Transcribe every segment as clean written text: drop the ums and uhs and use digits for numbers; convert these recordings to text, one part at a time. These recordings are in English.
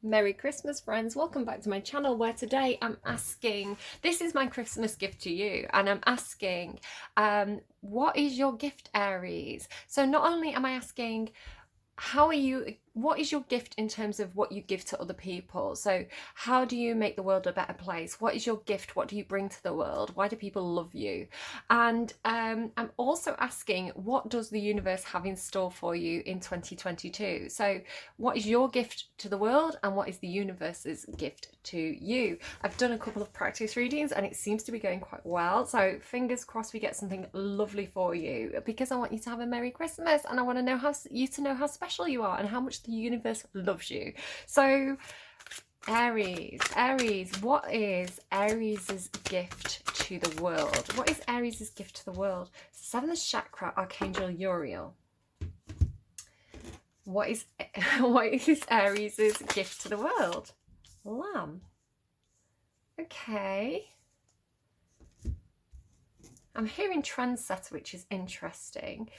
Merry Christmas, friends. Welcome back to my channel, where today I'm asking, this is my Christmas gift to you, and I'm asking, what is your gift, Aries? So not only am I asking, what is your gift in terms of what you give to other people? So how do you make the world a better place? What is your gift? What do you bring to the world? Why do people love you? And I'm also asking, what does the universe have in store for you in 2022? So what is your gift to the world, and what is the universe's gift to you? I've done a couple of practice readings and it seems to be going quite well, so fingers crossed we get something lovely for you, because I want you to have a Merry Christmas, and I want to know you to know how special you are and how much the universe loves you. So Aries, what is Aries's gift to the world? What is Aries's gift to the world? Seventh chakra, Archangel Gabriel. What is Aries's gift to the world? Lamb. Okay. I'm hearing trendsetter, which is interesting.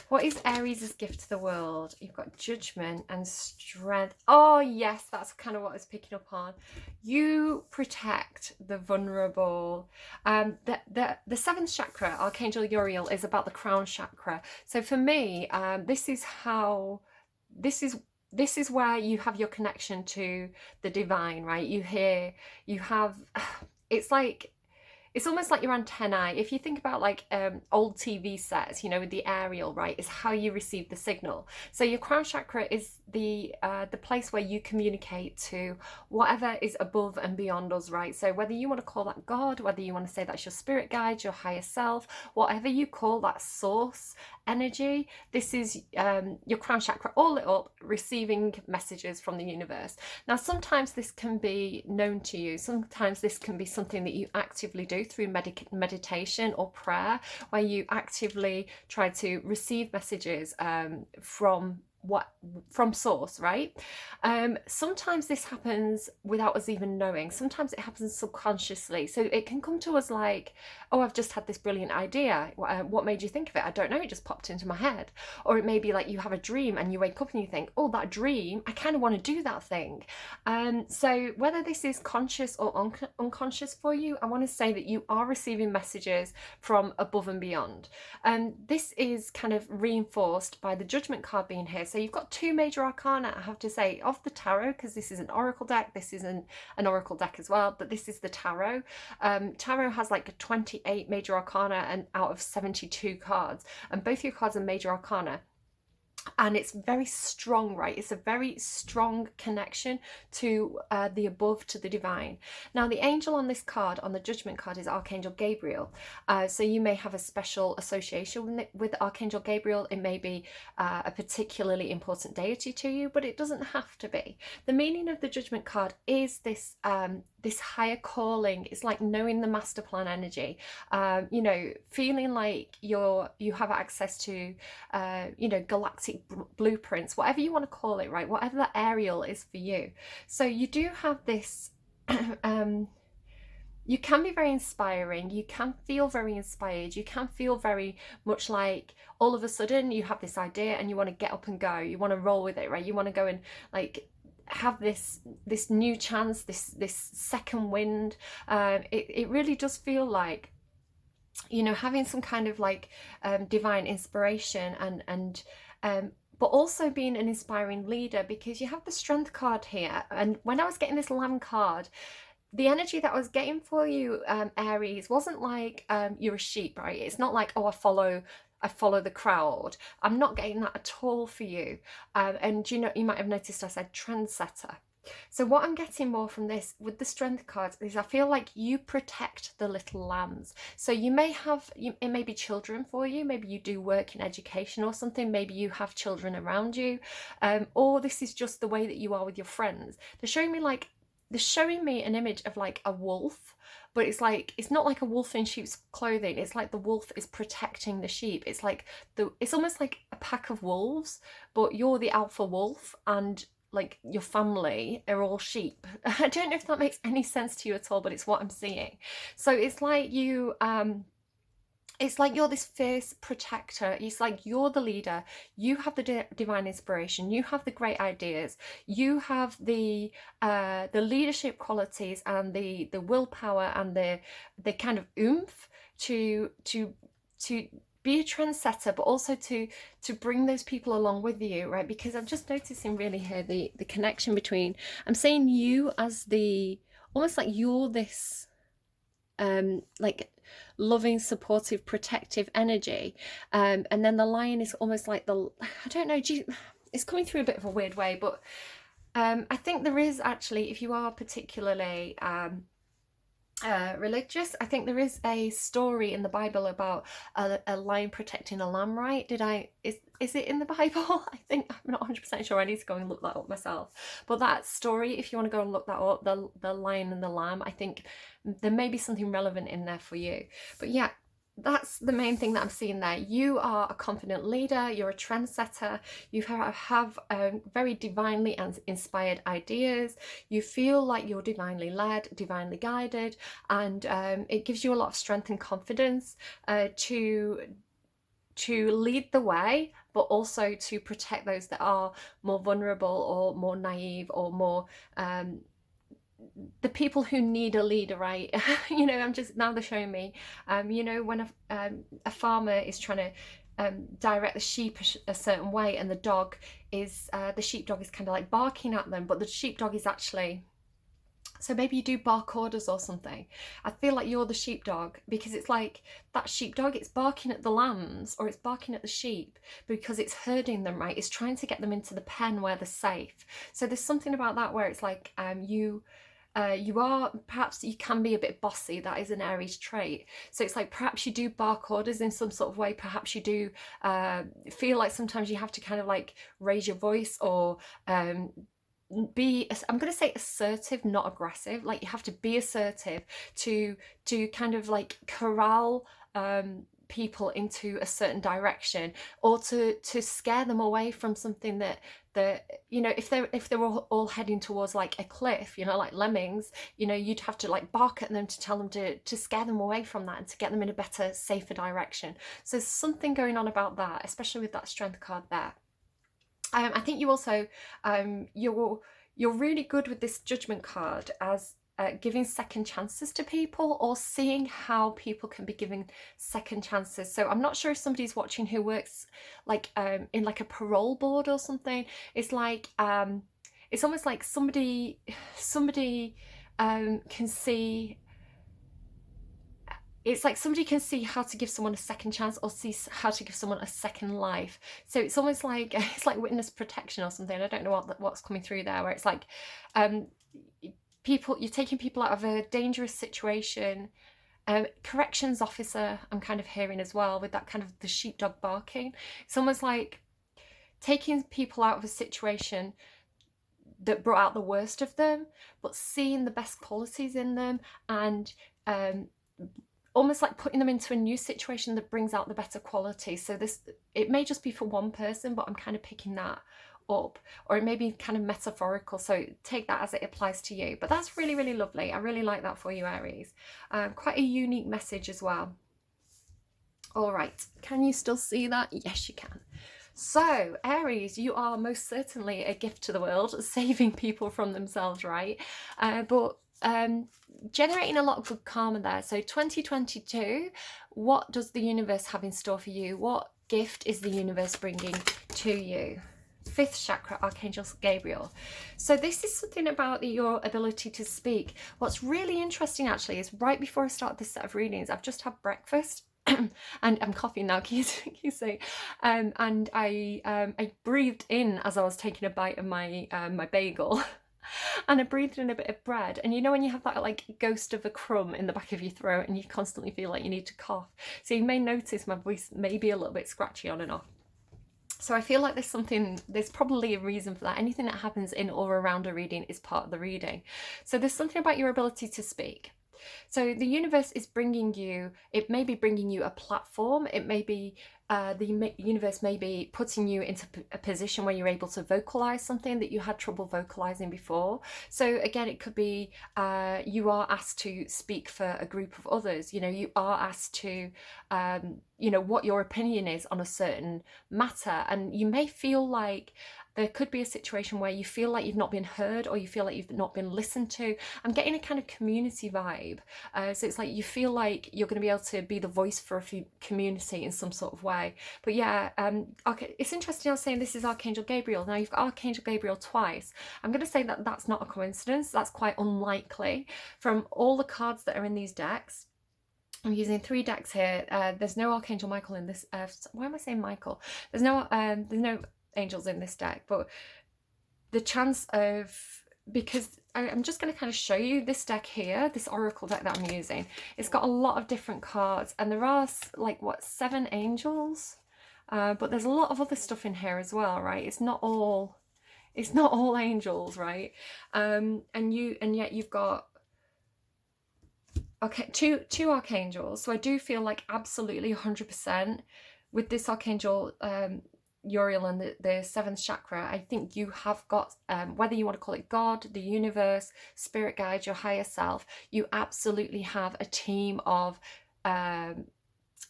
What is Aries' gift to the world? You've got judgment and strength. Oh yes, that's kind of what I was picking up on. You protect the vulnerable. The seventh chakra, Archangel Gabriel, is about the crown chakra. So for me, this is where you have your connection to the divine, right? It's almost like your antennae. If you think about like old TV sets, you know, with the aerial, right, is how you receive the signal. So your crown chakra is the place where you communicate to whatever is above and beyond us, right? So whether you want to call that God, whether you want to say that's your spirit guide, your higher self, whatever you call that source energy, this is your crown chakra all lit up, receiving messages from the universe. Now sometimes this can be known to you, sometimes this can be something that you actively do through meditation or prayer, where you actively try to receive messages from source, right? Sometimes this happens without us even knowing. Sometimes it happens subconsciously. So it can come to us like, oh, I've just had this brilliant idea. What made you think of it? I don't know, it just popped into my head. Or it may be like you have a dream and you wake up and you think, oh, that dream, I kind of want to do that thing. So whether this is conscious or unconscious for you, I want to say that you are receiving messages from above and beyond. This is kind of reinforced by the Judgment card being here. So you've got two major arcana, I have to say, of the tarot, because this is an oracle deck. This is an oracle deck as well, but this is the tarot. Tarot has like 28 major arcana and out of 72 cards, and both your cards are major arcana. And it's very strong, right? It's a very strong connection to the above, to the divine. Now, the angel on this card, on the Judgment card, is Archangel Gabriel. So you may have a special association with Archangel Gabriel. It may be a particularly important deity to you, but it doesn't have to be. The meaning of the Judgment card is this this higher calling. It's like knowing the master plan energy, you know, feeling like you have access to you know, galactic blueprints, whatever you want to call it, right? Whatever that aerial is for you. So you do have this you can be very inspiring, you can feel very inspired, you can feel very much like all of a sudden you have this idea and you want to get up and go, you want to roll with it, right? You want to go and like have this new chance, this second wind. It really does feel like, you know, having some kind of like divine inspiration and but also being an inspiring leader, because you have the Strength card here. And when I was getting this Lamb card, the energy that I was getting for you, Aries, wasn't like you're a sheep, right? It's not like, oh, I follow the crowd. I'm not getting that at all for you. And you know, you might have noticed I said trendsetter. So what I'm getting more from this with the Strength cards is I feel like you protect the little lambs. So you may have, it may be children for you, maybe you do work in education or something, maybe you have children around you, or this is just the way that you are with your friends. They're showing me an image of like a wolf, but it's like, it's not like a wolf in sheep's clothing. It's like the wolf is protecting the sheep. It's like it's almost like a pack of wolves, but you're the alpha wolf and like your family are all sheep. I don't know if that makes any sense to you at all, but it's what I'm seeing. So it's like you it's like you're this fierce protector. It's like you're the leader. You have the divine inspiration. You have the great ideas. You have the leadership qualities and the willpower and the kind of oomph to be a trendsetter, but also to bring those people along with you, right? Because I'm just noticing really here the connection between, I'm saying you as the, almost like you're this like loving, supportive, protective energy, and then the lion is almost like the, I don't know, it's coming through a bit of a weird way, but I think there is actually, if you are particularly religious, I think there is a story in the Bible about a lion protecting a lamb, right? Is it in the Bible? I think, I'm not 100% sure. I need to go and look that up myself. But that story, if you want to go and look that up, the lion and the lamb, I think there may be something relevant in there for you. But yeah, that's the main thing that I'm seeing there. You are a confident leader, you're a trendsetter, you have very divinely inspired ideas, you feel like you're divinely led, divinely guided, and it gives you a lot of strength and confidence to lead the way, but also to protect those that are more vulnerable or more naive or more the people who need a leader, right? You know, I'm just, now they're showing me, you know, when a farmer is trying to direct the sheep a certain way, and the dog is, the sheepdog is kind of like barking at them, but the sheepdog is actually, so maybe you do bark orders or something. I feel like you're the sheepdog, because it's like that sheepdog, it's barking at the lambs or it's barking at the sheep because it's herding them, right? It's trying to get them into the pen where they're safe. So there's something about that where it's like you are, perhaps you can be a bit bossy. That is an Aries trait. So it's like perhaps you do bark orders in some sort of way. Perhaps you do feel like sometimes you have to kind of like raise your voice or be, I'm going to say assertive, not aggressive. Like you have to be assertive to kind of like corral people into a certain direction, or to scare them away from something that you know, if they're all heading towards like a cliff, you know, like lemmings, you know, you'd have to like bark at them to tell them to scare them away from that and to get them in a better, safer direction. So there's something going on about that, especially with that strength card there. I think you also you're really good with this judgment card as giving second chances to people, or seeing how people can be given second chances. So I'm not sure if somebody's watching who works like in like a parole board or something. It's like it's almost like somebody can see, it's like somebody can see how to give someone a second chance, or see how to give someone a second life. So it's almost like it's like witness protection or something. I don't know what's coming through there, where it's like people, you're taking people out of a dangerous situation. Corrections officer, I'm kind of hearing as well, with that kind of the sheepdog barking. It's almost like taking people out of a situation that brought out the worst of them, but seeing the best qualities in them, and almost like putting them into a new situation that brings out the better quality. So this, it may just be for one person, but I'm kind of picking that up, or it may be kind of metaphorical, so take that as it applies to you. But that's really, really lovely. I really like that for you, Aries. Quite a unique message as well. All right, can you still see that? Yes, you can. So, Aries, you are most certainly a gift to the world, saving people from themselves, right? But generating a lot of good karma there. So 2022, what does the universe have in store for you? What gift is the universe bringing to you? 5th chakra, Archangel Gabriel. So this is something about your ability to speak. What's really interesting actually is right before I start this set of readings, I've just had breakfast. And I'm coughing now, can you see? And I breathed in as I was taking a bite of my my bagel. And I breathed in a bit of bread, and you know when you have that like ghost of a crumb in the back of your throat and you constantly feel like you need to cough, so you may notice my voice may be a little bit scratchy on and off. So I feel like there's probably a reason for that. Anything that happens in or around a reading is part of the reading. So there's something about your ability to speak. So the universe is bringing you, it may be bringing you a platform, it may be the universe may be putting you into a position where you're able to vocalize something that you had trouble vocalizing before. So again, it could be you are asked to speak for a group of others. You know, you are asked to, you know, what your opinion is on a certain matter, and you may feel like there could be a situation where you feel like you've not been heard, or you feel like you've not been listened to. I'm getting a kind of community vibe. So it's like you feel like you're going to be able to be the voice for a community in some sort of way. But yeah, okay, it's interesting I was saying this is Archangel Gabriel. Now you've got Archangel Gabriel twice. I'm going to say that that's not a coincidence. That's quite unlikely. From all the cards that are in these decks, I'm using 3 decks here. There's no Archangel Michael in this. Why am I saying Michael? There's no angels in this deck, but the chance of, because I'm just going to kind of show you this deck here, this oracle deck that I'm using. It's got a lot of different cards, and there are like what, 7 angels, but there's a lot of other stuff in here as well, right? It's not all angels, right? And yet you've got, okay, two archangels. So I do feel like absolutely 100% with this Archangel Uriel and the 7th chakra. I think you have got, whether you want to call it God, the universe, spirit guide, your higher self, you absolutely have a team of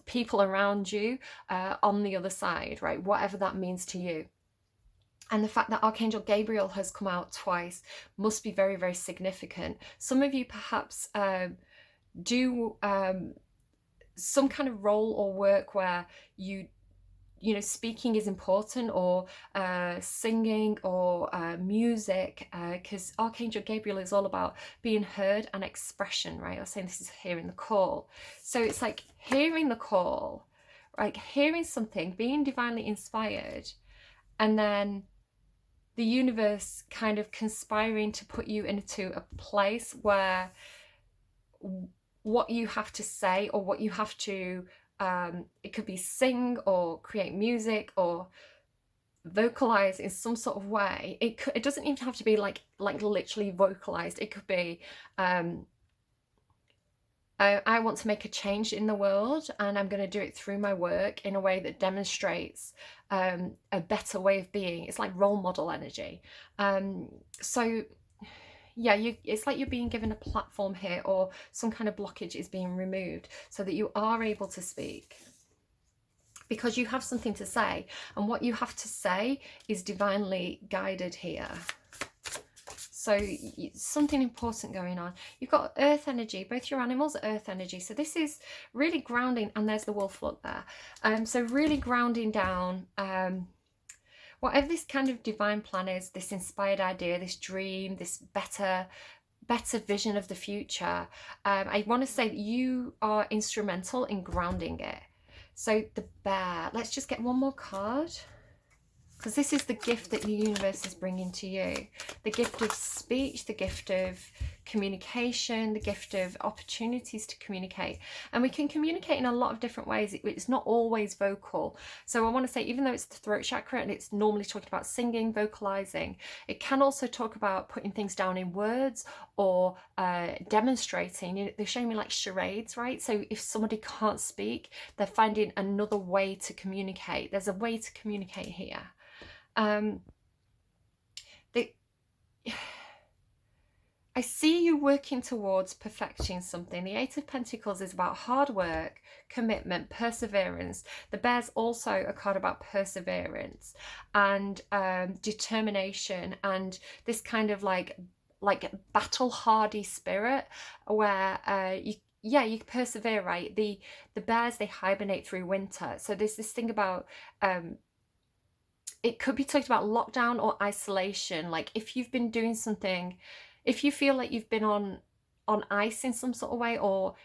people around you on the other side, right? Whatever that means to you. And the fact that Archangel Gabriel has come out twice must be very, very significant. Some of you perhaps do some kind of role or work where you know, speaking is important, or singing, or music, because Archangel Gabriel is all about being heard and expression, right? I was saying this is hearing the call. So it's like hearing the call, like hearing something, being divinely inspired, and then the universe kind of conspiring to put you into a place where what you have to say, or what you have to, it could be sing or create music or vocalize in some sort of way. It doesn't even have to be like literally vocalized. It could be, I want to make a change in the world, and I'm going to do it through my work in a way that demonstrates a better way of being. It's like role model energy. So yeah, it's like you're being given a platform here, or some kind of blockage is being removed so that you are able to speak, because you have something to say, and what you have to say is divinely guided here. So something important going on. You've got earth energy, both your animals are earth energy. So this is really grounding, and there's the wolf look there. So really grounding down, whatever this kind of divine plan is, this inspired idea, this dream, this better vision of the future. I want to say that you are instrumental in grounding it. So the bear, let's just get one more card, because this is the gift that the universe is bringing to you. The gift of speech, the gift of communication, the gift of opportunities to communicate. And we can communicate in a lot of different ways. It's not always vocal. So I want to say, even though it's the throat chakra and it's normally talking about singing, vocalizing, it can also talk about putting things down in words, or demonstrating. You know, they're showing me like charades, right? So if somebody can't speak, they're finding another way to communicate. There's a way to communicate here. I see you working towards perfecting something. The 8 of Pentacles is about hard work, commitment, perseverance. The bear's also a card about perseverance and determination, and this kind of like battle hardy spirit where you persevere, right? The bears, they hibernate through winter. So there's this thing about it could be talked about lockdown or isolation. Like if you've been doing something, if you feel like you've been on ice in some sort of way, or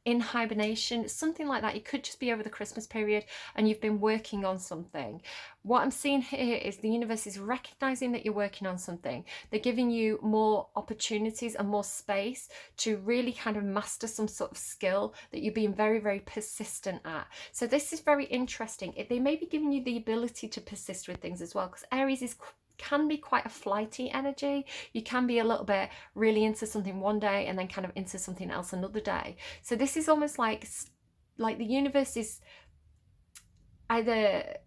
in hibernation, something like that. It could just be over the Christmas period and you've been working on something. What I'm seeing here is the universe is recognizing that you're working on something. They're giving you more opportunities and more space to really kind of master some sort of skill that you're being very, very persistent at. So this is very interesting. They may be giving you the ability to persist with things as well, because Aries is can be quite a flighty energy. You can be a little bit really into something one day and then kind of into something else another day. So this is almost like the universe is either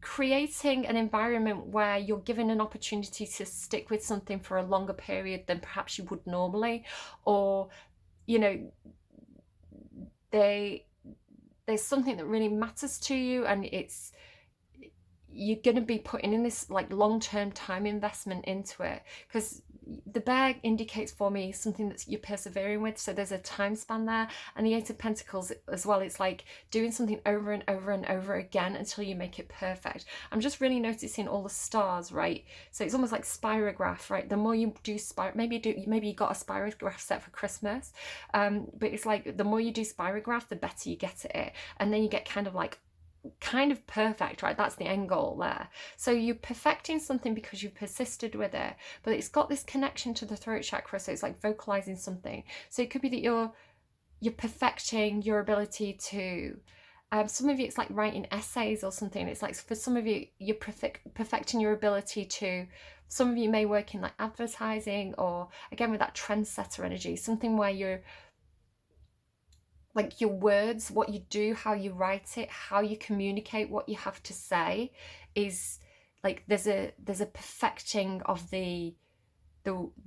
creating an environment where you're given an opportunity to stick with something for a longer period than perhaps you would normally, or you know, there's something that really matters to you, and you're going to be putting in this like long-term time investment into it, because the bear indicates for me something that you're persevering with, so there's a time span there. And the Eight of Pentacles as well, it's like doing something over and over and over again until you make it perfect. I'm just really noticing all the stars, right? So it's almost like spirograph, right? The more you do maybe you got a spirograph set for Christmas, but it's like the more you do spirograph, the better you get at it, and then you get kind of perfect, right? That's the end goal there. So you're perfecting something because you've persisted with it, but it's got this connection to the throat chakra, so it's like vocalizing something. So it could be that you're perfecting your ability to some of you it's like writing essays or something. It's like for some of you, you're perfecting your ability to, some of you may work in like advertising, or again with that trendsetter energy, something where you're like your words, what you do, how you write it, how you communicate what you have to say is like there's a perfecting of the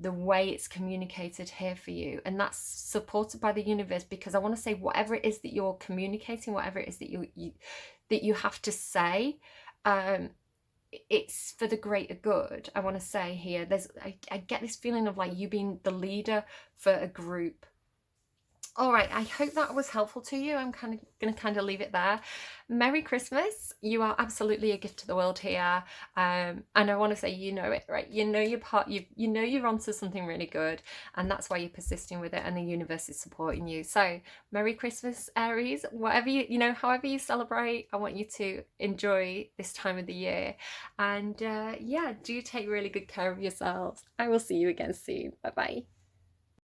way it's communicated here for you, and that's supported by the universe, because I want to say whatever it is that you're communicating, whatever it is that you have to say, it's for the greater good. I want to say here, I get this feeling of like you being the leader for a group. All right, I hope that was helpful to you. I'm going to leave it there. Merry Christmas. You are absolutely a gift to the world here. And I want to say, you know it, right? You know your part, you know you're onto something really good, and that's why you're persisting with it, and the universe is supporting you. So Merry Christmas, Aries. Whatever however you celebrate, I want you to enjoy this time of the year. And yeah, do take really good care of yourselves. I will see you again soon. Bye-bye.